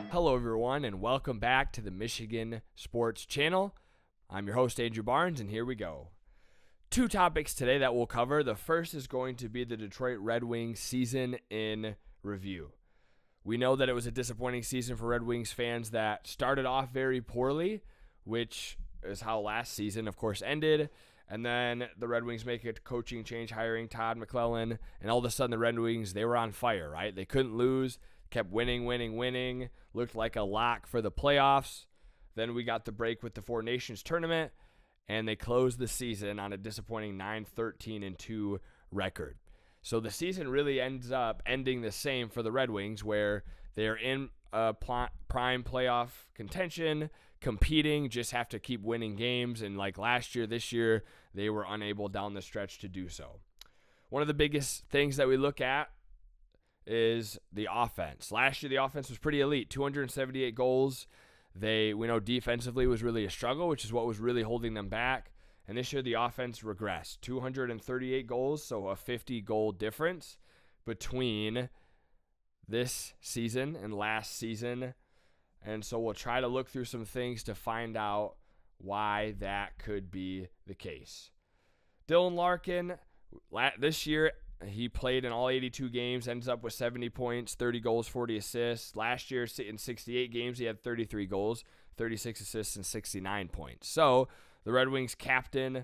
Hello, everyone, and welcome back to the Michigan Sports Channel. I'm your host, Andrew Barnes, and here we go. Two topics today that we'll cover. The first is going to be the Detroit Red Wings season in review. We know that it was a disappointing season for Red Wings fans that started off very poorly, which is how last season, of course, ended. And then the Red Wings make a coaching change, hiring Todd McClellan, and all of a sudden the Red Wings, they were on fire, right? They couldn't lose, kept winning, looked like a lock for the playoffs. Then we got the break with the Four Nations tournament, and they closed the season on a disappointing 9-13-2 record. So the season really ends up ending the same for the Red Wings, where they're in prime playoff contention, competing, just have to keep winning games. And like last year, this year, they were unable down the stretch to do so. One of the biggest things that we look at is the offense. Last year, the offense was pretty elite, 278 goals. We know defensively was really a struggle, which is what was really holding them back. And this year, the offense regressed. 238 goals, so a 50-goal difference between this season and last season. And so we'll try to look through some things to find out why that could be the case. Dylan Larkin, this year, he played in all 82 games, ends up with 70 points, 30 goals, 40 assists. Last year, in 68 games, he had 33 goals, 36 assists, and 69 points. So the Red Wings captain,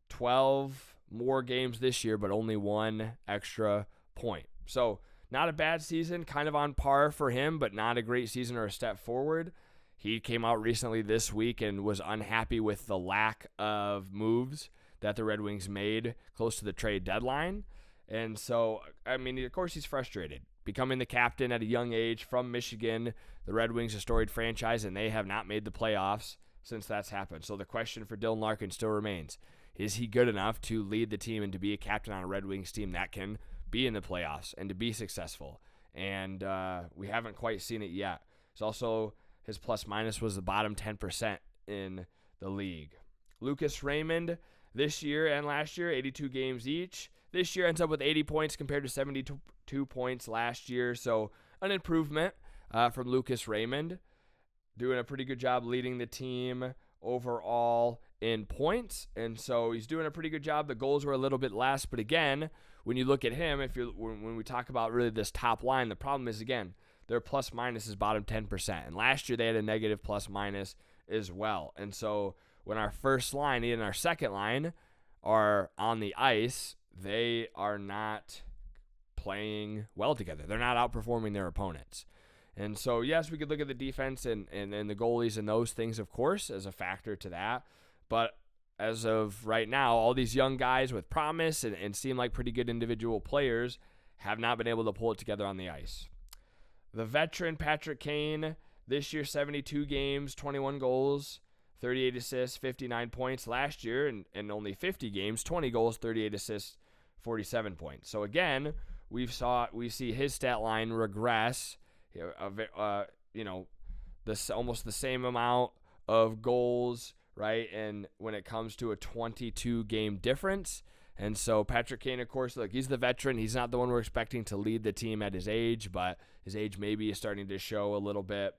12 more games this year, but only one extra point. So not a bad season, kind of on par for him, but not a great season or a step forward. He came out recently this week and was unhappy with the lack of moves that the Red Wings made close to the trade deadline. And so, I mean, of course, he's frustrated. Becoming the captain at a young age from Michigan, the Red Wings, a storied franchise, and they have not made the playoffs since that's happened. So the question for Dylan Larkin still remains, is he good enough to lead the team and to be a captain on a Red Wings team that can be in the playoffs and to be successful? And we haven't quite seen it yet. It's also, his plus-minus was the bottom 10% in the league. Lucas Raymond, this year and last year, 82 games each. This year ends up with 80 points compared to 72 points last year. So an improvement from Lucas Raymond. Doing a pretty good job leading the team overall in points. And so he's doing a pretty good job. The goals were a little bit less. But again, when you look at him, when we talk about really this top line, the problem is, again, their plus-minus is bottom 10%. And last year they had a negative plus-minus as well. And so when our first line and our second line are on the ice, they are not playing well together. They're not outperforming their opponents. And so, yes, we could look at the defense and the goalies and those things, of course, as a factor to that. But as of right now, all these young guys with promise and seem like pretty good individual players have not been able to pull it together on the ice. The veteran Patrick Kane, this year 72 games, 21 goals, 38 assists, 59 points. Last year, in only 50 games, 20 goals, 38 assists, 47 points. So again, we see his stat line regress. This almost the same amount of goals, right? And when it comes to a 22 game difference. And so Patrick Kane, of course, look, he's the veteran. He's not the one we're expecting to lead the team at his age, but his age maybe is starting to show a little bit.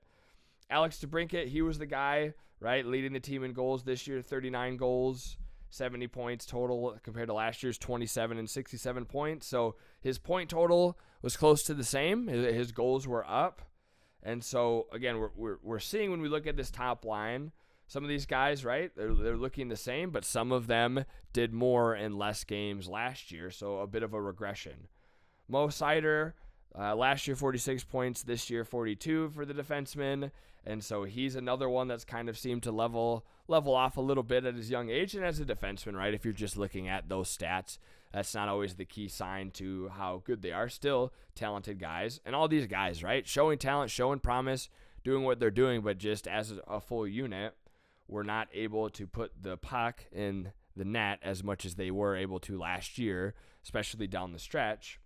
Alex DeBrincat, he was the guy, right, leading the team in goals this year, 39 goals, 70 points total compared to last year's 27 and 67 points. So his point total was close to the same. His goals were up. And so, again, we're seeing when we look at this top line, some of these guys, right, they're looking the same, but some of them did more in less games last year, so a bit of a regression. Mo Seider, last year 46 points, this year 42 for the defenseman. And so he's another one that's kind of seemed to level off a little bit at his young age. And as a defenseman, right, if you're just looking at those stats, that's not always the key sign to how good they are. Still talented guys. And all these guys, right, showing talent, showing promise, doing what they're doing, but just as a full unit, we're not able to put the puck in the net as much as they were able to last year, especially down the stretch.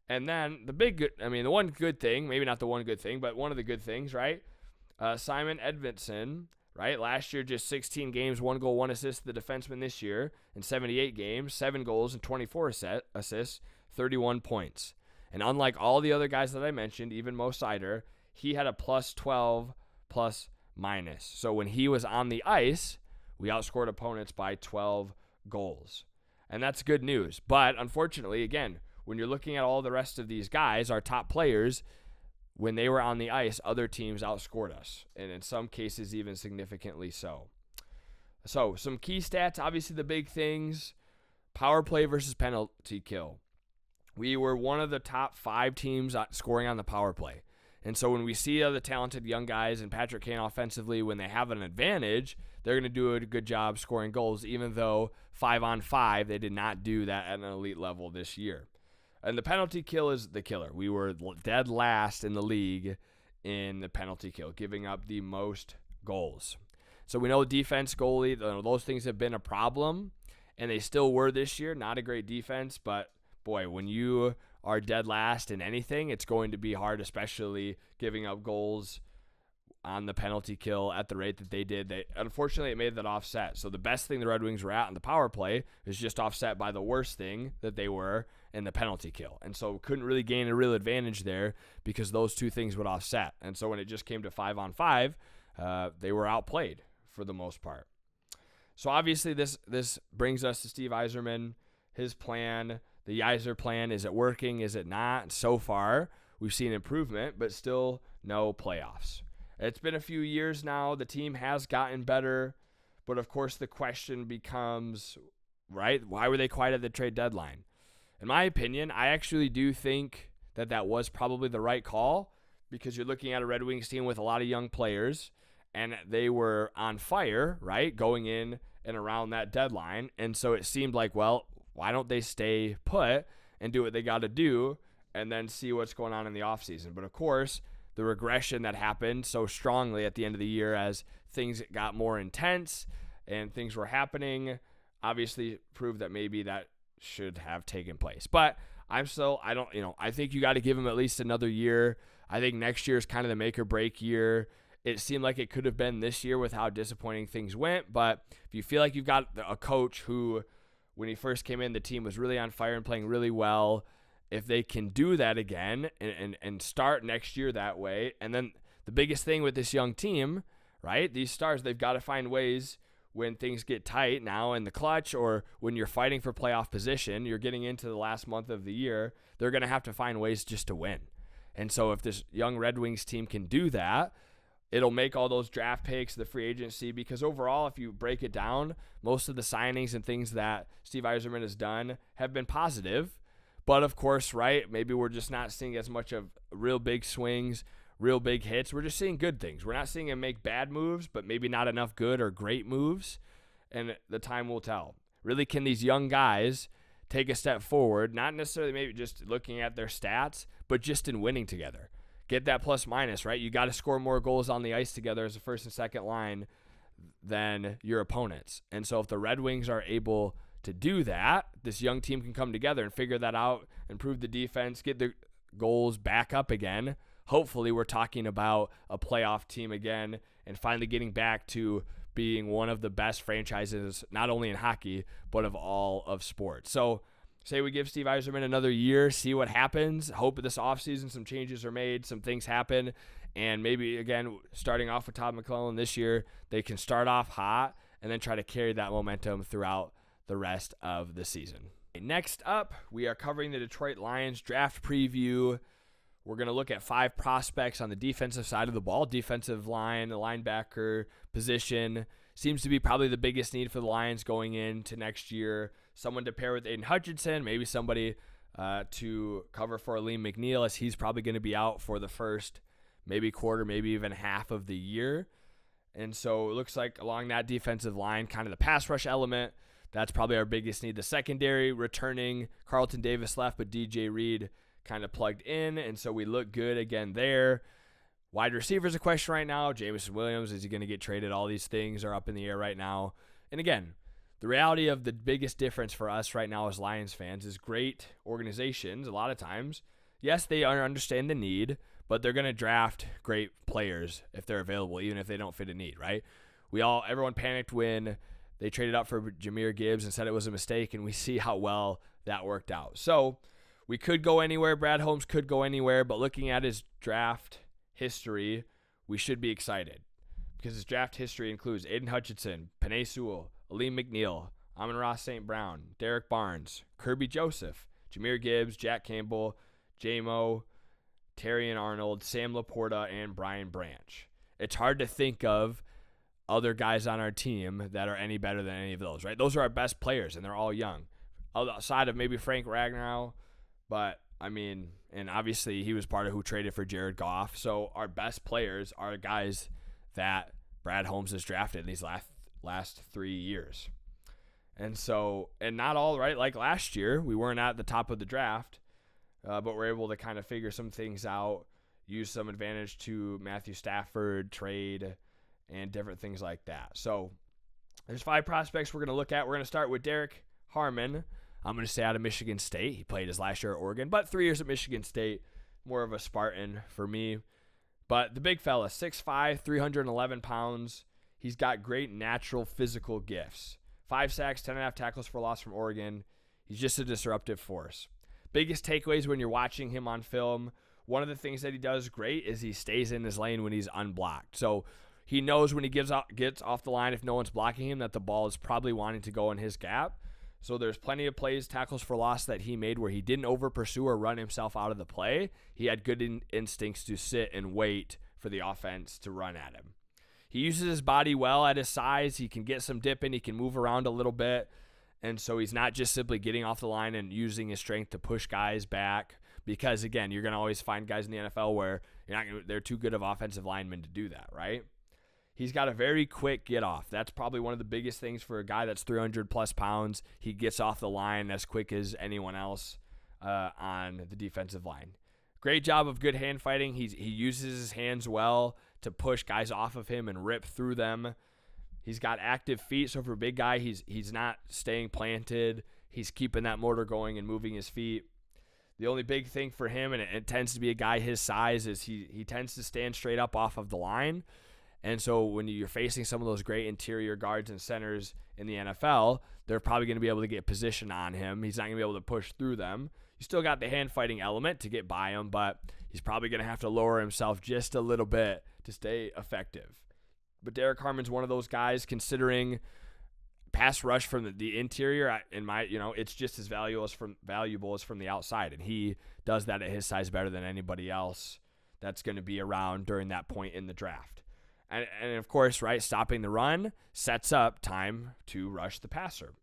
And then the one good thing, maybe not the one good thing, but one of the good things, right? Simon Edvinsson, right? Last year, just 16 games, 1 goal, 1 assist. The defenseman this year in 78 games, 7 goals and 24 assists, 31 points. And unlike all the other guys that I mentioned, even Mo Seider, he had a plus 12 plus minus. So when he was on the ice, we outscored opponents by 12 goals. And that's good news. But unfortunately, again, when you're looking at all the rest of these guys, our top players, when they were on the ice, other teams outscored us, and in some cases even significantly so. So some key stats, obviously the big things, power play versus penalty kill. We were one of the top 5 teams scoring on the power play. And so when we see other talented young guys and Patrick Kane offensively, when they have an advantage, they're going to do a good job scoring goals, even though 5-on-5, they did not do that at an elite level this year. And the penalty kill is the killer. We were dead last in the league in the penalty kill, giving up the most goals. So we know defense, goalie, those things have been a problem, and they still were this year. Not a great defense, but boy, when you are dead last in anything, it's going to be hard, especially giving up goals on the penalty kill at the rate that they did. Unfortunately, it made that offset. So the best thing the Red Wings were at in the power play is just offset by the worst thing that they were in the penalty kill. And so couldn't really gain a real advantage there because those two things would offset. And so when it just came to 5-on-5, they were outplayed for the most part. So obviously this brings us to Steve Yzerman, his plan. The Yzer plan, is it working? Is it not? So far, we've seen improvement, but still no playoffs. It's been a few years now. The team has gotten better, but of course the question becomes, right, why were they quiet at the trade deadline? In my opinion, I actually do think that was probably the right call because you're looking at a Red Wings team with a lot of young players, and they were on fire, right, going in and around that deadline. And so it seemed like, well, why don't they stay put and do what they got to do and then see what's going on in the offseason? But of course, the regression that happened so strongly at the end of the year as things got more intense and things were happening obviously proved that maybe that should have taken place. But I think you got to give him at least another year. I think next year is kind of the make or break year. It seemed like it could have been this year with how disappointing things went. But if you feel like you've got a coach who, when he first came in, the team was really on fire and playing really well, if they can do that again and start next year that way. And then the biggest thing with this young team, right, these stars, they've got to find ways when things get tight now in the clutch or when you're fighting for playoff position, you're getting into the last month of the year, they're going to have to find ways just to win. And so if this young Red Wings team can do that, it'll make all those draft picks, the free agency, because overall, if you break it down, most of the signings and things that Steve Yzerman has done have been positive. But of course, right, maybe we're just not seeing as much of real big swings, real big hits. We're just seeing good things. We're not seeing him make bad moves, but maybe not enough good or great moves, and the time will tell. Really, can these young guys take a step forward, not necessarily maybe just looking at their stats, but just in winning together? Get that plus minus, right? You got to score more goals on the ice together as a first and second line than your opponents. And so if the Red Wings are able to do that, this young team can come together and figure that out, improve the defense, get the goals back up again. Hopefully we're talking about a playoff team again and finally getting back to being one of the best franchises, not only in hockey, but of all of sports. So say we give Steve Yzerman another year, see what happens. Hope this offseason some changes are made, some things happen, and maybe, again, starting off with Todd McLellan this year, they can start off hot and then try to carry that momentum throughout the rest of the season. Next up, we are covering the Detroit Lions draft preview. We're going to look at 5 prospects on the defensive side of the ball. Defensive line, the linebacker position seems to be probably the biggest need for the Lions going into next year. Someone to pair with Aiden Hutchinson, maybe somebody to cover for Liam McNeil, as he's probably going to be out for the first maybe quarter, maybe even half of the year. And so it looks like along that defensive line, kind of the pass rush element, that's probably our biggest need. The secondary, returning, Carlton Davis left, but DJ Reed kind of plugged in, and so we look good again there. Wide receiver's a question right now. Jameson Williams, is he going to get traded? All these things are up in the air right now. And again, the reality of the biggest difference for us right now as Lions fans is great organizations, a lot of times, yes, they understand the need, but they're going to draft great players if they're available, even if they don't fit a need, right? Everyone panicked when they traded up for Jahmyr Gibbs and said it was a mistake, and we see how well that worked out. So we could go anywhere. Brad Holmes could go anywhere, but looking at his draft history, we should be excited because his draft history includes Aiden Hutchinson, Penei Sewell, Aleem McNeil, Amon-Ra St. Brown, Derek Barnes, Kirby Joseph, Jahmyr Gibbs, Jack Campbell, J-Mo, Terrion Arnold, Sam Laporta, and Brian Branch. It's hard to think of other guys on our team that are any better than any of those, right? Those are our best players, and they're all young. Outside of maybe Frank Ragnow, but, I mean, and obviously he was part of who traded for Jared Goff. So our best players are guys that Brad Holmes has drafted in these last 3 years. And so, and not all, right? Like last year, we weren't at the top of the draft, but we're able to kind of figure some things out, use some advantage to Matthew Stafford, trade, and different things like that. So there's 5 prospects we're going to look at. We're going to start with Derek Harmon. I'm going to stay out of Michigan State. He played his last year at Oregon, but 3 years at Michigan State, more of a Spartan for me. But the big fella, 6'5", 311 pounds. He's got great natural physical gifts. 5 sacks, 10.5 tackles for loss from Oregon. He's just a disruptive force. Biggest takeaways when you're watching him on film, one of the things that he does great is he stays in his lane when he's unblocked. So he knows when he gets off the line, if no one's blocking him, that the ball is probably wanting to go in his gap. So there's plenty of plays, tackles for loss that he made where he didn't over-pursue or run himself out of the play. He had good instincts to sit and wait for the offense to run at him. He uses his body well at his size. He can get some dip in. He can move around a little bit. And so he's not just simply getting off the line and using his strength to push guys back. Because, again, you're going to always find guys in the NFL where they're too good of offensive linemen to do that, right? He's got a very quick get off. That's probably one of the biggest things for a guy that's 300-plus pounds. He gets off the line as quick as anyone else on the defensive line. Great job of good hand fighting. He uses his hands well to push guys off of him and rip through them. He's got active feet, so for a big guy, he's not staying planted. He's keeping that motor going and moving his feet. The only big thing for him, and it tends to be a guy his size, is he tends to stand straight up off of the line. And so when you're facing some of those great interior guards and centers in the NFL, they're probably going to be able to get position on him. He's not going to be able to push through them. You still got the hand fighting element to get by him, but he's probably going to have to lower himself just a little bit to stay effective. But Derek Harmon's one of those guys, considering pass rush from the interior, it's just as valuable as from the outside. And he does that at his size better than anybody else that's going to be around during that point in the draft. And of course, right, stopping the run sets up time to rush the passer.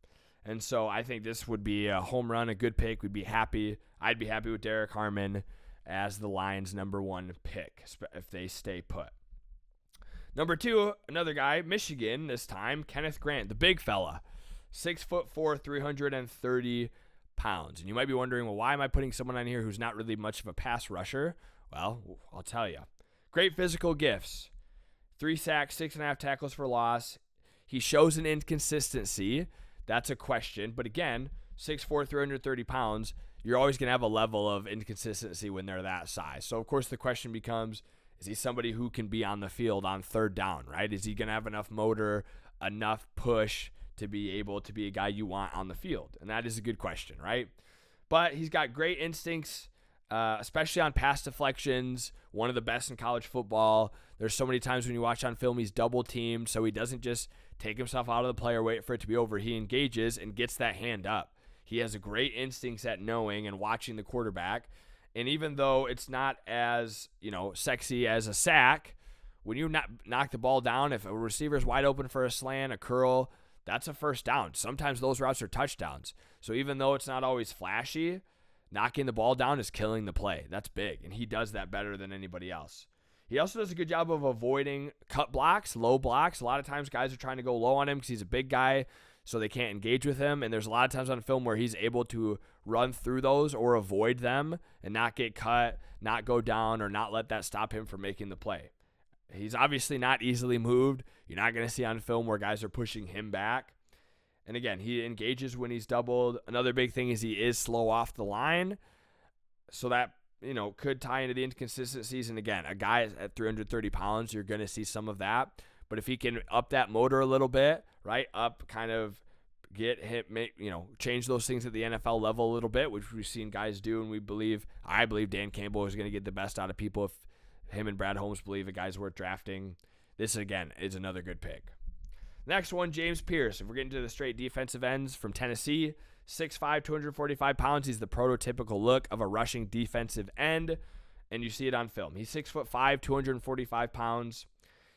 And so I think this would be a home run, a good pick. We'd be happy. I'd be happy with Derek Harmon as the Lions' number 1 pick if they stay put. Number 2, another guy, Michigan this time, Kenneth Grant, the big fella, 6'4", 330 pounds. And you might be wondering, well, why am I putting someone on here who's not really much of a pass rusher? Well, I'll tell you. Great physical gifts. 3 sacks, 6.5 tackles for loss. He shows an inconsistency. That's a question. But again, 6'4", 330 pounds, you're always going to have a level of inconsistency when they're that size. So, of course, the question becomes, is he somebody who can be on the field on 3rd down, right? Is he going to have enough motor, enough push to be able to be a guy you want on the field? And that is a good question, right? But he's got great instincts, especially on pass deflections, one of the best in college football. There's so many times when you watch on film, he's double teamed, so he doesn't just take himself out of the play or wait for it to be over. He engages and gets that hand up. He has a great instincts at knowing and watching the quarterback. And even though it's not as, sexy as a sack, when you knock the ball down, if a receiver's wide open for a slant, a curl, that's a first down. Sometimes those routes are touchdowns. So even though it's not always flashy, knocking the ball down is killing the play. That's big, and he does that better than anybody else. He also does a good job of avoiding cut blocks, low blocks. A lot of times guys are trying to go low on him because he's a big guy, so they can't engage with him. And there's a lot of times on film where he's able to run through those or avoid them and not get cut, not go down, or not let that stop him from making the play. He's obviously not easily moved. You're not going to see on film where guys are pushing him back. And again, he engages when he's doubled. Another big thing is he is slow off the line. So that, could tie into the inconsistencies. And again, a guy at 330 pounds, you're going to see some of that. But if he can up that motor a little bit, right, up kind of get him, change those things at the NFL level a little bit, which we've seen guys do, and I believe Dan Campbell is going to get the best out of people if him and Brad Holmes believe a guy's worth drafting. This, again, is another good pick. Next one, James Pierce. If we're getting to the straight defensive ends from Tennessee, 6'5", 245 pounds. He's the prototypical look of a rushing defensive end, and you see it on film. He's 6'5", 245 pounds.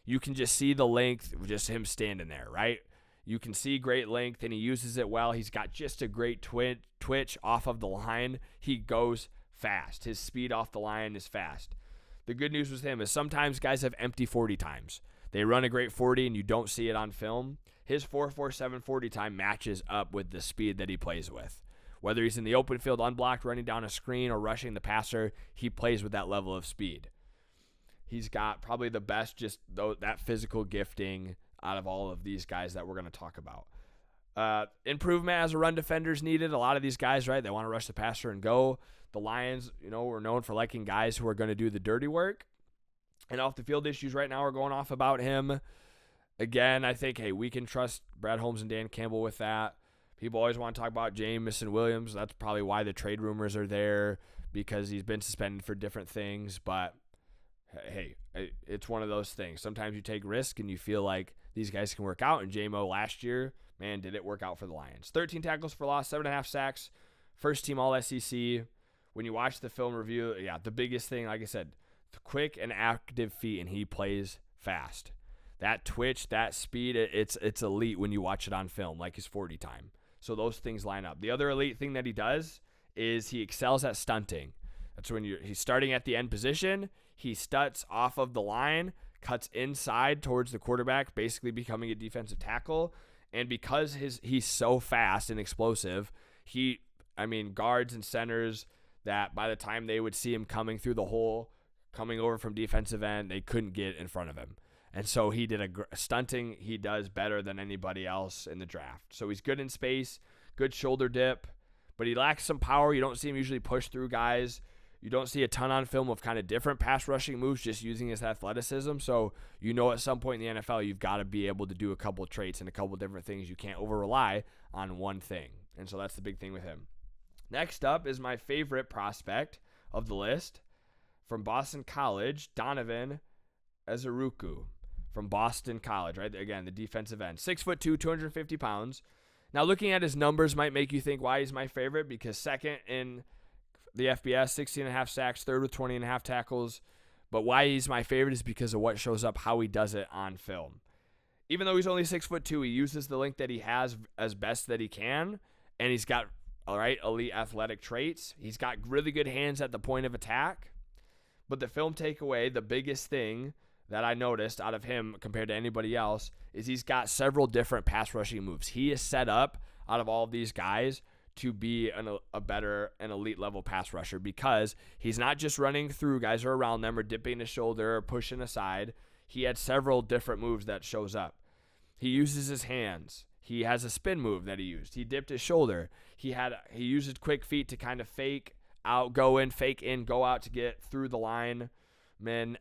You can just see the length of just him standing there, right? You can see great length, and he uses it well. He's got just a great twitch off of the line. He goes fast. His speed off the line is fast. The good news with him is sometimes guys have empty 40 times. They run a great 40, and you don't see it on film. His 4.47 40 time matches up with the speed that he plays with. Whether he's in the open field unblocked, running down a screen, or rushing the passer, he plays with that level of speed. He's got probably the best, just that physical gifting out of all of these guys that we're going to talk about. Improvement as a run defender is needed. A lot of these guys, right, they want to rush the passer and go. The Lions, were known for liking guys who are going to do the dirty work. And off the field issues right now are going off about him. Again, I think, we can trust Brad Holmes and Dan Campbell with that. People always want to talk about Jamison Williams. That's probably why the trade rumors are there, because he's been suspended for different things. But, hey, it's one of those things. Sometimes you take risk and you feel like these guys can work out. And J-Mo last year, man, did it work out for the Lions. 13 tackles for loss, 7.5 sacks, first team All-SEC. When you watch the film review, the biggest thing, like I said, the quick and active feet, and he plays fast. That twitch, that speed, it's elite when you watch it on film, like his 40 time. So those things line up. The other elite thing that he does is he excels at stunting. That's when he's starting at the end position. He stuts off of the line, cuts inside towards the quarterback, basically becoming a defensive tackle. And because he's so fast and explosive, guards and centers that by the time they would see him coming through the hole, coming over from defensive end, they couldn't get in front of him. And so he did stunting he does better than anybody else in the draft. So he's good in space, good shoulder dip, but he lacks some power. You don't see him usually push through guys. You don't see a ton on film of kind of different pass rushing moves, just using his athleticism. So at some point in the NFL, you've got to be able to do a couple traits and a couple different things. You can't over-rely on one thing. And so that's the big thing with him. Next up is my favorite prospect of the list from Boston College, Donovan Ezeuruku from Boston College, right? Again, the defensive end. 6'2", 250 pounds. Now, looking at his numbers might make you think why he's my favorite, because second in the FBS, 16.5 sacks, third with 20.5 tackles. But why he's my favorite is because of what shows up, how he does it on film. Even though he's only 6'2", he uses the length that he has as best that he can, and he's got elite athletic traits. He's got really good hands at the point of attack. But the film takeaway, the biggest thing that I noticed out of him compared to anybody else, is he's got several different pass rushing moves. He is set up out of all of these guys to be a better and elite level pass rusher, because he's not just running through guys or around them or dipping his shoulder or pushing aside. He had several different moves that shows up. He uses his hands. He has a spin move that he used. He dipped his shoulder. He uses quick feet to kind of fake out, go in, fake in, go out to get through the line. Man,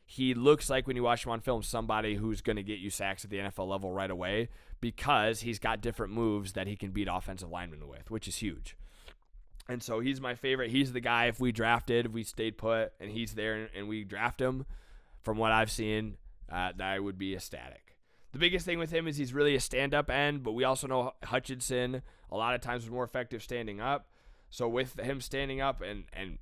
he looks like, when you watch him on film, somebody who's going to get you sacks at the NFL level right away, because he's got different moves that he can beat offensive linemen with, which is huge. And so he's my favorite. He's the guy, if we stayed put, and he's there and we draft him, from what I've seen, that I would be ecstatic. The biggest thing with him is he's really a stand-up end, but we also know Hutchinson a lot of times was more effective standing up. So with him standing up, and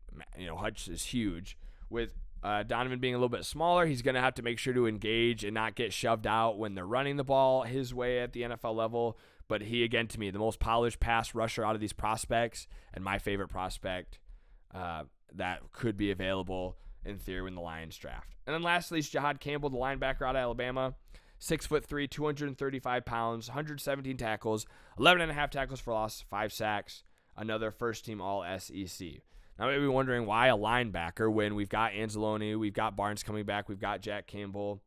Hutch is huge, with Donovan being a little bit smaller, he's going to have to make sure to engage and not get shoved out when they're running the ball his way at the NFL level. But he, again, to me, the most polished pass rusher out of these prospects, and my favorite prospect that could be available in theory when the Lions draft. And then lastly is Jahad Campbell, the linebacker out of Alabama. 6'3", 235 pounds, 117 tackles, 11.5 tackles for loss, 5 sacks, another first-team All-SEC. Now, maybe wondering why a linebacker when we've got Anzalone, we've got Barnes coming back, we've got Jack Campbell,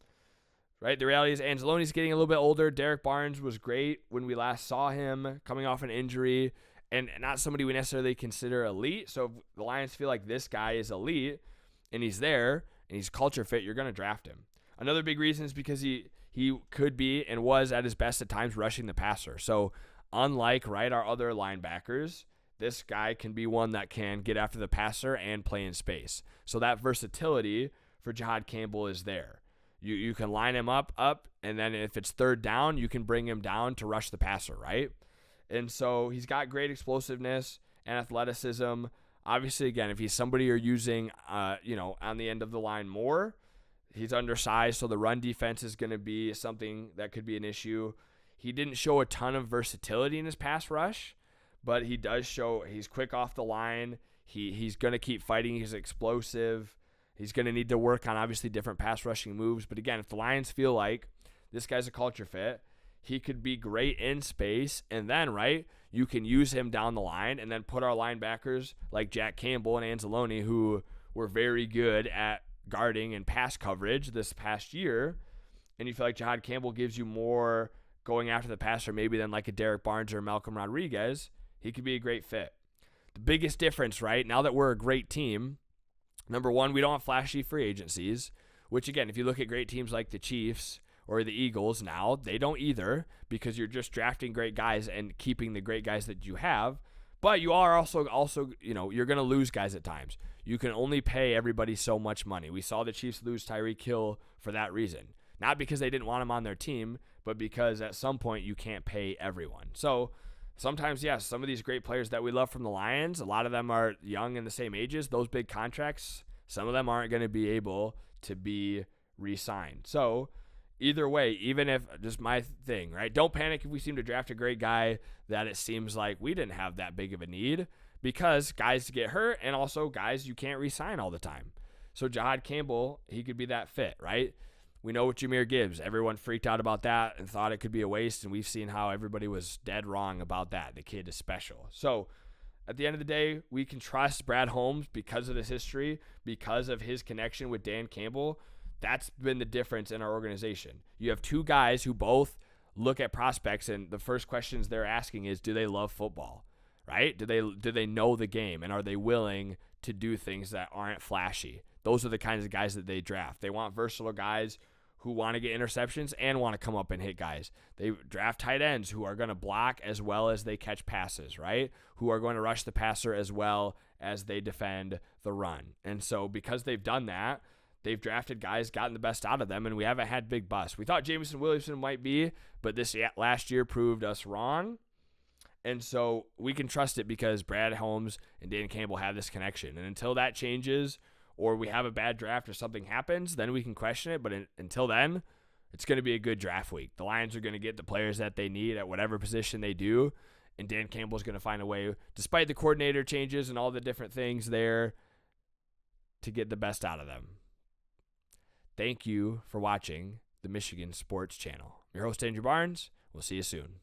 right? The reality is Anzalone's getting a little bit older. Derek Barnes was great when we last saw him, coming off an injury, and not somebody we necessarily consider elite. So if the Lions feel like this guy is elite and he's there and he's culture fit, you're going to draft him. Another big reason is because he could be and was at his best at times rushing the passer. So unlike, right, our other linebackers, this guy can be one that can get after the passer and play in space. So that versatility for Jihaad Campbell is there. You can line him up, and then if it's third down, you can bring him down to rush the passer, right? And so he's got great explosiveness and athleticism. Obviously, again, if he's somebody you're using, on the end of the line more, he's undersized, so the run defense is going to be something that could be an issue. He didn't show a ton of versatility in his pass rush, but he does show he's quick off the line. He's going to keep fighting. He's explosive. He's going to need to work on, obviously, different pass rushing moves. But again, if the Lions feel like this guy's a culture fit, he could be great in space. And then, right, you can use him down the line and then put our linebackers like Jack Campbell and Anzalone, who were very good at guarding and pass coverage this past year. And you feel like Jihaad Campbell gives you more going after the passer maybe than like a Derek Barnes or Malcolm Rodriguez. He could be a great fit. The biggest difference, right, now that we're a great team, number one, we don't have flashy free agencies, which, again, if you look at great teams like the Chiefs or the Eagles now, they don't either because you're just drafting great guys and keeping the great guys that you have. But you are also you're going to lose guys at times. You can only pay everybody so much money. We saw the Chiefs lose Tyreek Hill for that reason. Not because they didn't want him on their team, but because at some point you can't pay everyone. So sometimes, yes, some of these great players that we love from the Lions, a lot of them are young and the same ages. Those big contracts, some of them aren't going to be able to be re-signed. So either way, even if, just my thing, right? Don't panic if we seem to draft a great guy that it seems like we didn't have that big of a need, because guys get hurt and also guys you can't re-sign all the time. So Jihaad Campbell, he could be that fit, right? We know with Jahmyr Gibbs, everyone freaked out about that and thought it could be a waste, and we've seen how everybody was dead wrong about that. The kid is special. So at the end of the day, we can trust Brad Holmes because of this history, because of his connection with Dan Campbell. That's been the difference in our organization. You have two guys who both look at prospects, and the first questions they're asking is, do they love football, right? Do they know the game, and are they willing to do things that aren't flashy? Those are the kinds of guys that they draft. They want versatile guys who want to get interceptions and want to come up and hit guys. They draft tight ends who are going to block as well as they catch passes, right? Who are going to rush the passer as well as they defend the run. And so because they've done that, they've drafted guys, gotten the best out of them, and we haven't had big busts. We thought Jameson Williamson might be, but this last year proved us wrong. And so we can trust it because Brad Holmes and Dan Campbell have this connection. And until that changes, or we have a bad draft or something happens, then we can question it. But until then, it's going to be a good draft week. The Lions are going to get the players that they need at whatever position they do, and Dan Campbell's going to find a way, despite the coordinator changes and all the different things there, to get the best out of them. Thank you for watching the Michigan Sports Channel. I'm your host, Andrew Barnes. We'll see you soon.